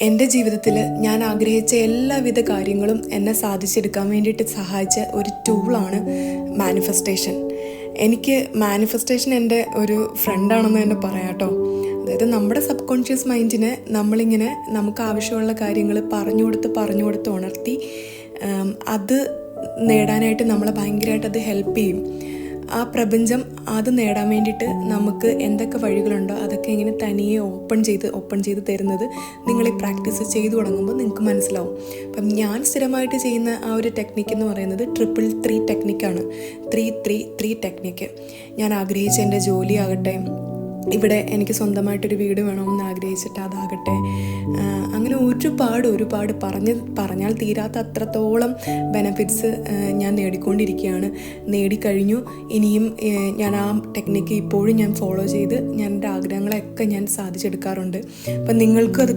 എൻ്റെ ജീവിതത്തിൽ ഞാൻ ആഗ്രഹിച്ച എല്ലാവിധ കാര്യങ്ങളും എന്നെ സാധിച്ചെടുക്കാൻ വേണ്ടിയിട്ട് സഹായിച്ച ഒരു ടൂളാണ് മാനിഫെസ്റ്റേഷൻ. എനിക്ക് മാനിഫെസ്റ്റേഷൻ എൻ്റെ ഒരു ഫ്രണ്ടാണെന്ന് തന്നെ പറയാം കേട്ടോ. അതായത് നമ്മുടെ സബ് കോൺഷ്യസ് മൈൻഡിനെ നമ്മളിങ്ങനെ നമുക്ക് ആവശ്യമുള്ള കാര്യങ്ങൾ പറഞ്ഞു കൊടുത്ത് ഉണർത്തി അത് നേടാനായിട്ട് നമ്മളെ ഭയങ്കരമായിട്ട് അത് ഹെൽപ്പ് ചെയ്യും. ആ പ്രപഞ്ചം അത് നേടാൻ വേണ്ടിയിട്ട് നമുക്ക് എന്തൊക്കെ വഴികളുണ്ടോ അതൊക്കെ ഇങ്ങനെ തനിയെ ഓപ്പൺ ചെയ്ത് തരുന്നത് നിങ്ങൾ ഈ പ്രാക്ടീസ് ചെയ്തു തുടങ്ങുമ്പോൾ നിങ്ങൾക്ക് മനസ്സിലാവും. അപ്പം ഞാൻ സ്ഥിരമായിട്ട് ചെയ്യുന്ന ആ ഒരു ടെക്നിക്ക് എന്ന് പറയുന്നത് 333 ടെക്നിക്കാണ്. 333 ടെക്നിക്ക്. ഞാൻ ആഗ്രഹിച്ച എൻ്റെ ജോലിയാകട്ടെ, ഇവിടെ എനിക്ക് സ്വന്തമായിട്ടൊരു വീട് വേണമെന്ന് ആഗ്രഹിച്ചിട്ട് അതാകട്ടെ, അങ്ങനെ ഒരുപാട് പറഞ്ഞാൽ തീരാത്ത അത്രത്തോളം ബെനഫിറ്റ്സ് ഞാൻ നേടിക്കഴിഞ്ഞു. ഇനിയും ഞാൻ ആ ടെക്നിക്ക് ഇപ്പോഴും ഞാൻ ഫോളോ ചെയ്ത് ഞാൻ എൻ്റെ ആഗ്രഹങ്ങളെയൊക്കെ ഞാൻ സാധിച്ചെടുക്കാറുണ്ട്. അപ്പം നിങ്ങൾക്കും അത്